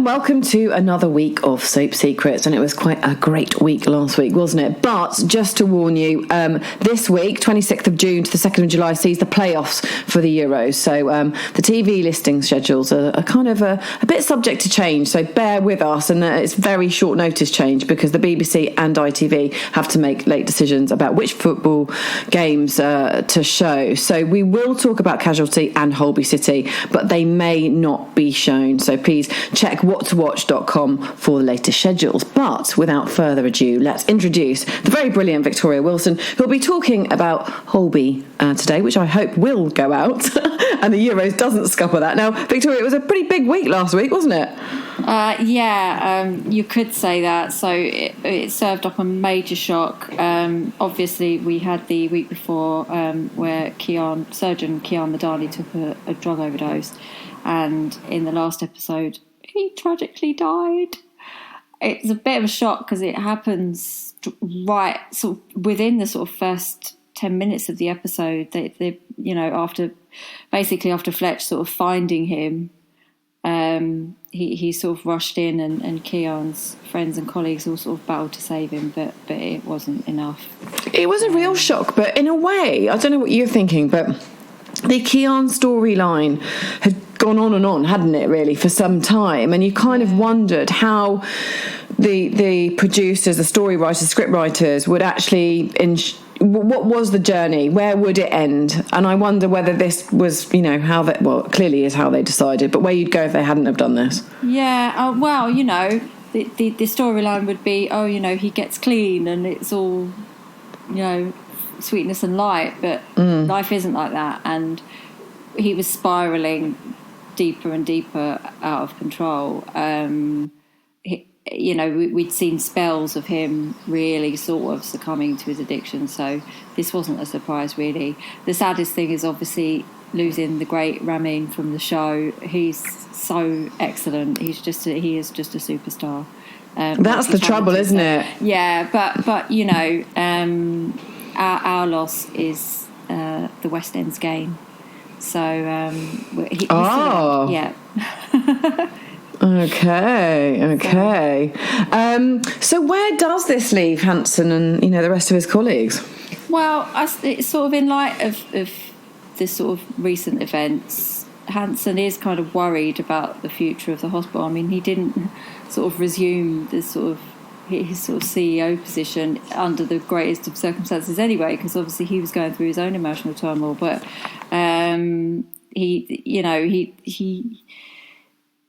and welcome to another week of Soap Secrets. And it was quite a great week last week, wasn't it? But just to warn you, this week, 26th of June to the 2nd of July, sees the playoffs for the Euros. So the TV listing schedules are kind of a bit subject to change. So bear with us. And it's very short notice change because the BBC and ITV have to make late decisions about which football games to show. So we will talk about Casualty and Holby City, but they may not be shown. So please check whattowatch.com for the latest schedules. But without further ado, let's introduce the very brilliant Victoria Wilson, who'll be talking about Holby today, which I hope will go out and the Euros doesn't scupper that. Now, Victoria, it was a pretty big week last week, wasn't it? You could say that. So it served up a major shock. Obviously, we had the week before where surgeon Kian Madani took a drug overdose, and in the last episode, he tragically died. It's a bit of a shock because it happens right sort of within the sort of first 10 minutes of the episode. They after Fletch sort of finding him. He sort of rushed in and Kian's friends and colleagues all sort of battled to save him, but it wasn't enough. It was a real shock, but in a way, I don't know what you're thinking, but the Kian storyline had gone on and on, hadn't it, really, for some time, and you kind of wondered how the producers, the story writers, script writers would actually what was the journey? Where would it end? And I wonder whether this was, how that, well, clearly is how they decided, but where you'd go if they hadn't have done this. Yeah, the storyline would be, he gets clean and it's all, sweetness and light, but life isn't like that. And he was spiralling deeper and deeper out of control. We'd seen spells of him really sort of succumbing to his addiction, so this wasn't a surprise, really. The saddest thing is obviously losing the great Ramin from the show. He's so excellent. He is just a superstar. That's the trouble, isn't it? Yeah, but our loss is the West End's gain. So yeah. Okay. So where does this leave Hansen and the rest of his colleagues? Well, it's sort of in light of this sort of recent events. Hansen is kind of worried about the future of the hospital. I mean, he didn't sort of resume his sort of CEO position under the greatest of circumstances anyway, because obviously he was going through his own emotional turmoil. But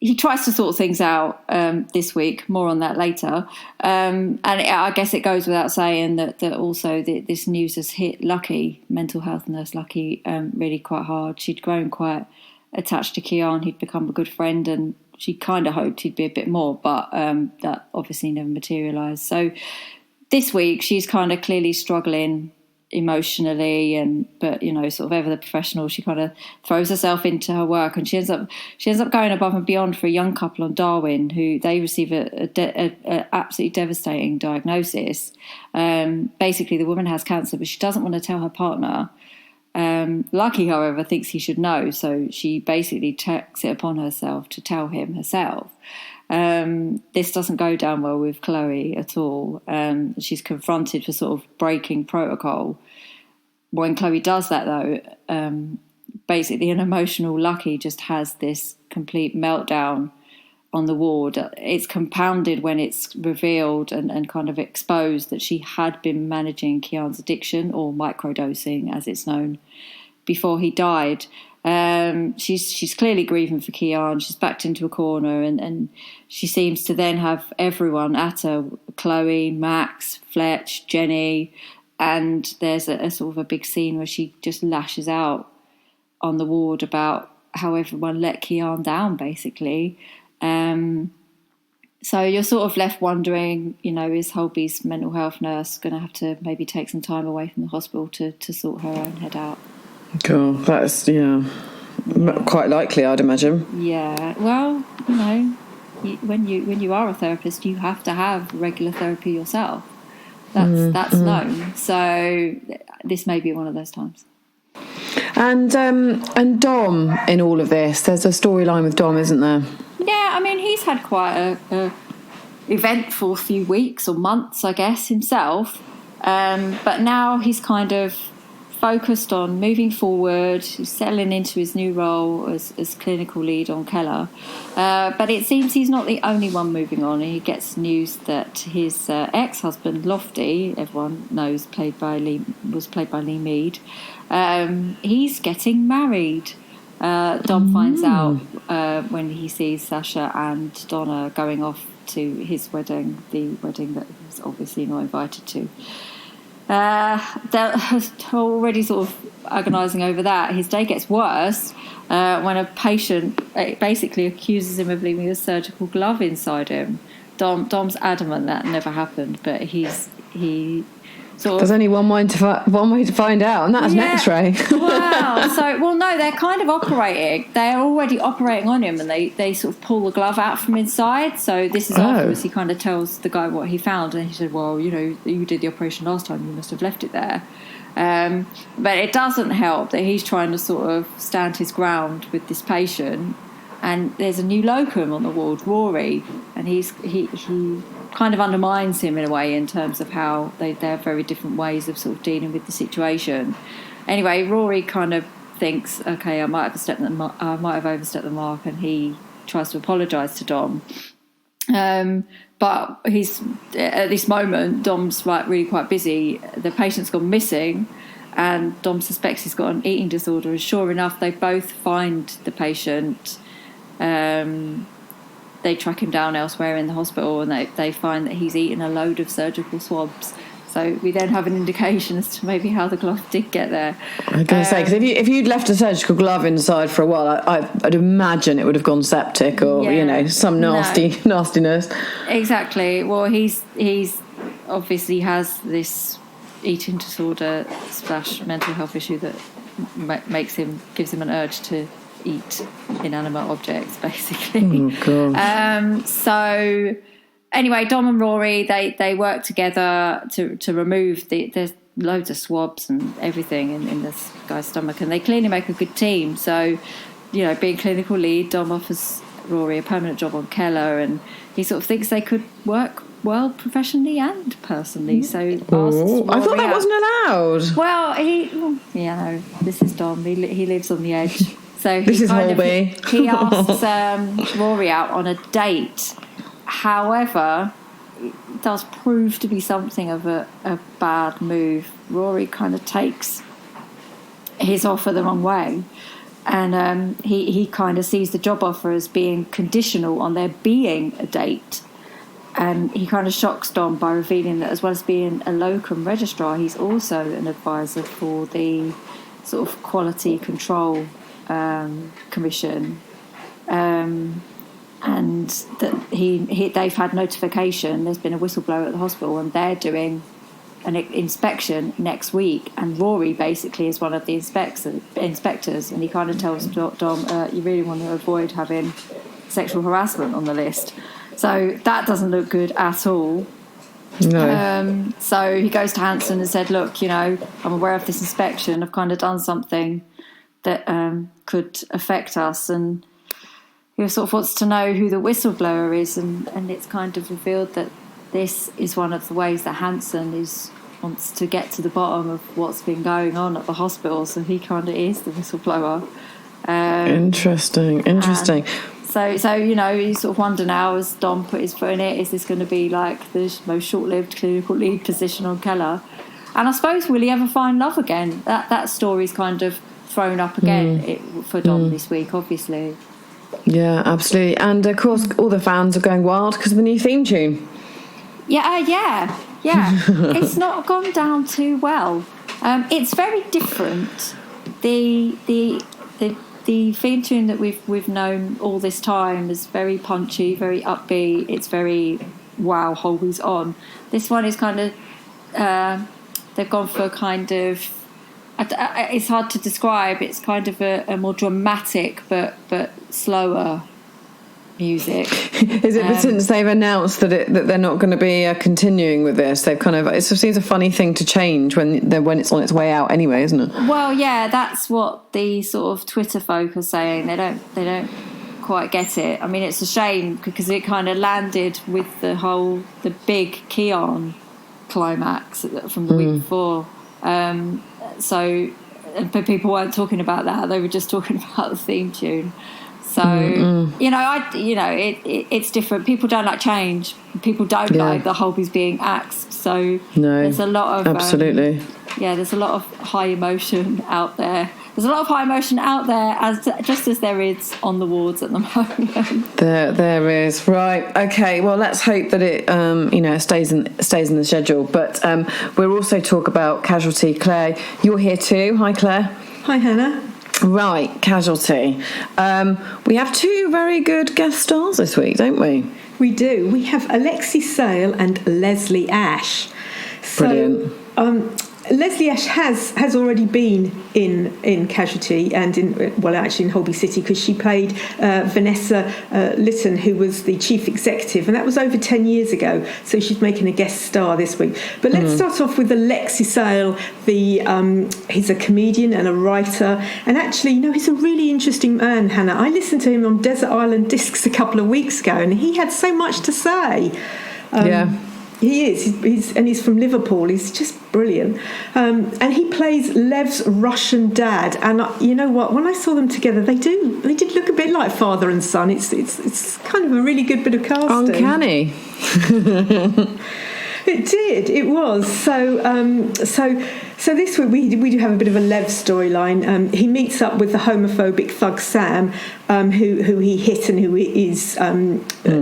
he tries to sort things out this week. More on that later. And I guess it goes without saying that also this news has hit mental health nurse Lucky, really quite hard. She'd grown quite attached to Kian. He'd become a good friend, and she kind of hoped he'd be a bit more, but that obviously never materialised. So this week she's kind of clearly struggling emotionally, but sort of ever the professional, she kind of throws herself into her work, and she ends up going above and beyond for a young couple on Darwin who they receive a absolutely devastating diagnosis. Basically, the woman has cancer, but she doesn't want to tell her partner. Lucky, however, thinks he should know, so she basically takes it upon herself to tell him herself. This doesn't go down well with Chloe at all. She's confronted for sort of breaking protocol. When Chloe does that, though, basically an emotional Lucky just has this complete meltdown on the ward. It's compounded when it's revealed and kind of exposed that she had been managing Kian's addiction, or microdosing as it's known, before he died. She's clearly grieving for Kian. She's backed into a corner, and she seems to then have everyone at her: Chloe, Max, Fletch, Jenny, and there's a sort of a big scene where she just lashes out on the ward about how everyone let Kian down, basically. So you're sort of left wondering, is Holby's mental health nurse going to have to maybe take some time away from the hospital to sort her own head out? Cool. That's, quite likely, I'd imagine. Yeah. Well, when you are a therapist, you have to have regular therapy yourself. That's known. So this may be one of those times. And Dom in all of this, there's a storyline with Dom, isn't there? Yeah, I mean, he's had quite a eventful few weeks or months, I guess, himself. But now he's kind of focused on moving forward, settling into his new role as clinical lead on Keller. But it seems he's not the only one moving on. He gets news that his ex-husband, Lofty, everyone knows, was played by Lee Mead, he's getting married. Dom finds out when he sees Sasha and Donna going off to his wedding, the wedding that he's obviously not invited to. They're already sort of agonising over that. His day gets worse when a patient basically accuses him of leaving a surgical glove inside him. Dom's adamant that never happened, but he sort of... There's only one way to find out, and that's an X-ray. Wow. No, they're kind of operating. They're already operating on him, and they sort of pull the glove out from inside. So this is afterwards. He kind of tells the guy what he found, and he said, well, you did the operation last time. You must have left it there. But it doesn't help that he's trying to sort of stand his ground with this patient. And there's a new locum on the ward, Rory, and he kind of undermines him in a way in terms of how they have very different ways of sort of dealing with the situation. Anyway, Rory kind of thinks, okay, I might have overstepped the mark, and he tries to apologise to Dom. But he's at this moment, Dom's really quite busy. The patient's gone missing, and Dom suspects he's got an eating disorder. And sure enough, they both find the patient. They track him down elsewhere in the hospital, and they find that he's eaten a load of surgical swabs. So we then have an indication as to maybe how the glove did get there. I was going to say, because if you'd left a surgical glove inside for a while, I'd imagine it would have gone septic or some nastiness. Exactly. Well, he's obviously has this eating disorder / mental health issue that gives him an urge to eat inanimate objects, basically. Oh, God. So anyway, Dom and Rory, they work together to remove there's loads of swabs and everything in this guy's stomach, and they clearly make a good team. So, being clinical lead, Dom offers Rory a permanent job on Keller, and he sort of thinks they could work well professionally and personally. So asks Rory I thought that wasn't allowed. Well, this is Dom. He lives on the edge. So this is Holby. He asks Rory out on a date. However, it does prove to be something of a bad move. Rory kind of takes his offer the wrong way, and he kind of sees the job offer as being conditional on there being a date. And he kind of shocks Dom by revealing that as well as being a locum registrar, he's also an advisor for the sort of quality control commission, and that they've had notification. There's been a whistleblower at the hospital, and they're doing an inspection next week. And Rory basically is one of the inspectors, and he kind of tells Dom, "You really want to avoid having sexual harassment on the list." So that doesn't look good at all. No. So he goes to Hanson and said, "Look, I'm aware of this inspection. I've kind of done something that could affect us," and he sort of wants to know who the whistleblower is, and it's kind of revealed that this is one of the ways that Hanson wants to get to the bottom of what's been going on at the hospital, so he kind of is the whistleblower. Interesting. So you sort of wonder now, as Dom put his foot in it, is this going to be like the most short-lived clinical lead position on Keller? And I suppose, will he ever find love again? That story's kind of thrown up again for Dom this week, obviously. Yeah, absolutely. And of course, all the fans are going wild because of the new theme tune. Yeah. It's not gone down too well. It's very different. The theme tune that we've known all this time is very punchy, very upbeat. It's very wow, Holby's on. This one is kind of they've gone for kind of, it's hard to describe. It's kind of a more dramatic but slower music. Is it since they've announced that they're not going to be continuing with this? They've kind of, it seems a funny thing to change when it's on its way out anyway, isn't it? Well, yeah, that's what the sort of Twitter folk are saying. They don't quite get it. I mean, it's a shame because it kind of landed with the big Kian climax from the week before. But people weren't talking about that; they were just talking about the theme tune. So it's different. People don't like change. People don't like the Holbys being axed. So there's a lot of absolutely. There's a lot of high emotion out there. There's a lot of high emotion out there, just as there is on the wards at the moment. There is, right. Okay, well, let's hope that it stays in the schedule. But we'll also talk about Casualty. Claire, you're here too. Hi, Claire. Hi, Hannah. Right, Casualty. We have two very good guest stars this week, don't we? We do. We have Alexei Sale and Leslie Ash. Brilliant. Leslie Ash has already been in Casualty and in Holby City, because she played Vanessa Lytton, who was the chief executive, and that was over 10 years ago. So she's making a guest star this week. But let's start off with Alexei Sale. He's a comedian and a writer, and actually, he's a really interesting man, Hannah. I listened to him on Desert Island Discs a couple of weeks ago, and he had so much to say. He is. He's from Liverpool. He's just brilliant. And he plays Lev's Russian dad. And you know what? When I saw them together, they did look a bit like father and son. It's kind of a really good bit of casting. Uncanny. It did. It was. So this week we do have a bit of a Lev storyline. He meets up with the homophobic thug Sam, who he hit and who is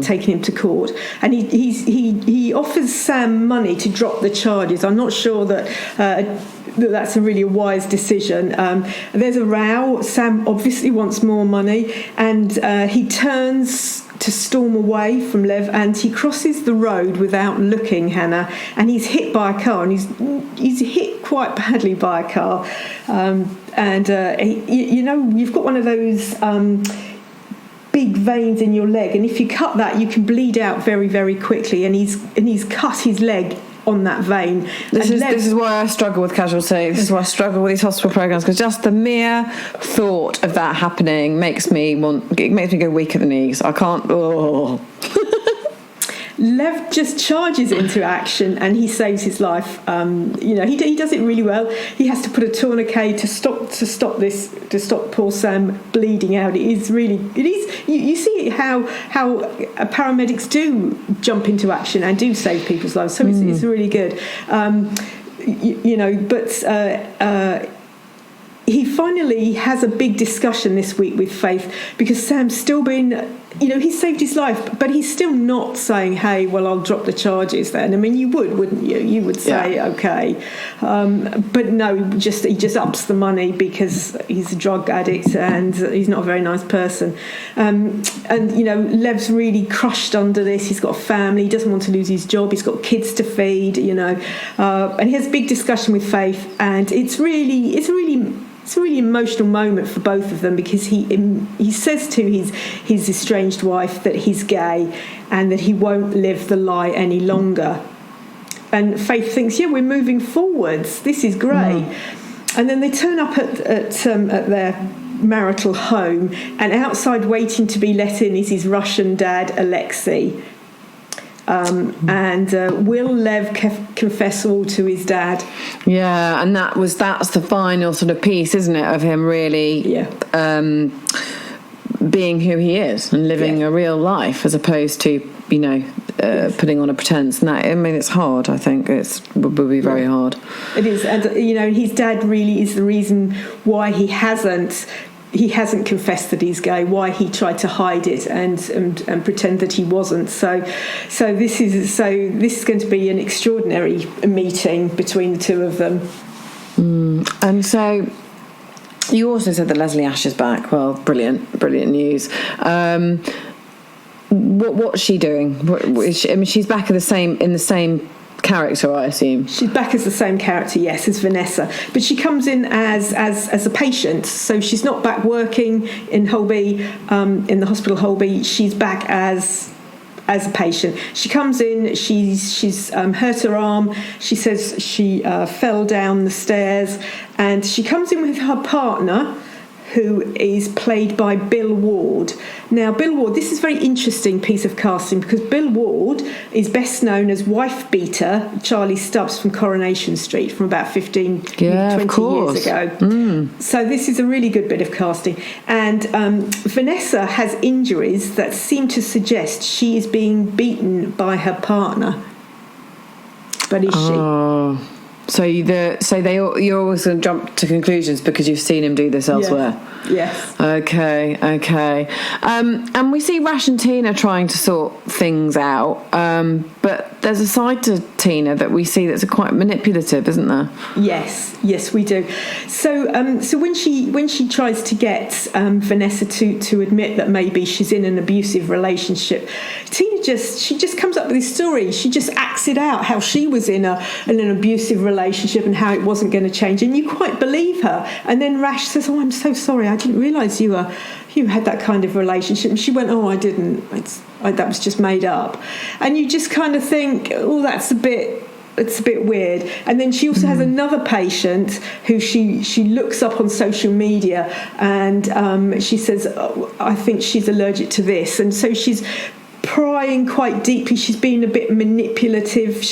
taking him to court. And he offers Sam money to drop the charges. I'm not sure that that's a really wise decision. There's a row. Sam obviously wants more money, and he turns to storm away from Lev, and he crosses the road without looking, Hannah, and he's hit by a car, and he's hit quite badly by a car. You've got one of those big veins in your leg, and if you cut that, you can bleed out very, very quickly, and he's cut his leg on that vein. This is why I struggle with Casualty. This is why I struggle with these hospital programs, because just the mere thought of that happening makes me go weak at the knees. I can't. Oh. Lev just charges into action and he saves his life. He does it really well. He has to put a tourniquet to stop poor Sam bleeding out. It is. You see how paramedics do jump into action and do save people's lives. So it's really good. He finally has a big discussion this week with Faith, because Sam's still been, he saved his life, but he's still not saying, hey, well, I'll drop the charges then. I mean, you would, wouldn't you? You would say, okay. But no, he just ups the money because he's a drug addict and he's not a very nice person. Lev's really crushed under this. He's got a family. He doesn't want to lose his job. He's got kids to feed, and he has a big discussion with Faith, and it's a really emotional moment for both of them, because he says to his estranged wife that he's gay and that he won't live the lie any longer. And Faith thinks, we're moving forwards. This is great. And then they turn up at their marital home, and outside waiting to be let in is his Russian dad, Alexei. Will Lev confess all to his dad? Yeah, and that's the final sort of piece, isn't it, of him really being who he is and living a real life, as opposed to putting on a pretense. And that, I mean, it's hard. I think it would be very hard. It is, and his dad really is the reason why he hasn't confessed that he's gay, why he tried to hide it and pretend that he wasn't. So this is going to be an extraordinary meeting between the two of them. And so you also said that Leslie Ash is back. Well, brilliant news. What's she doing? She's back in the same character, I assume. She's back as the same character, yes, as Vanessa, but she comes in as a patient, so she's not back working in Holby, in the hospital Holby. She's back as a patient. She comes in, she's hurt her arm. She says she fell down the stairs, and she comes in with her partner, who is played by Bill Ward. Now, Bill Ward, this is a very interesting piece of casting because Bill Ward is best known as wife beater Charlie Stubbs from Coronation Street from about 15, 20 years ago. So this is a really good bit of casting. And Vanessa has injuries that seem to suggest she is being beaten by her partner. But is she? So you're always going to jump to conclusions because you've seen him do this elsewhere. Yes. Okay. And we see Rash and Tina trying to sort things out, but there's a side to Tina that we see that's quite manipulative, isn't there? Yes, we do. So when she tries to get Vanessa to admit that maybe she's in an abusive relationship, Tina just comes up with this story. She just acts it out how she was in an abusive relationship and how it wasn't going to change, and you quite believe her. And then Rash says, "Oh, I'm so sorry. I didn't realise you had that kind of relationship." And she went, "Oh, I didn't. That was just made up." And you just kind of think, "Oh, it's a bit weird." And then she also has another patient who she looks up on social media, and she says, "Oh, I think she's allergic to this," and so she's prying quite deeply. She's being a bit manipulative.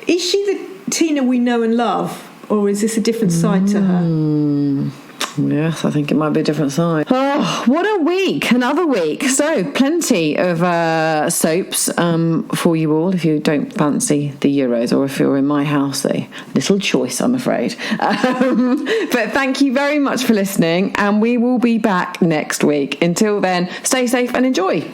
Is she the Tina we know and love, or is this a different side to her? Yes, I think it might be a different side. Oh, what a week. Another week. So plenty of soaps for you all if you don't fancy the Euros, or if you're in my house, a little choice, I'm afraid. But thank you very much for listening, and we will be back next week. Until then, stay safe and enjoy.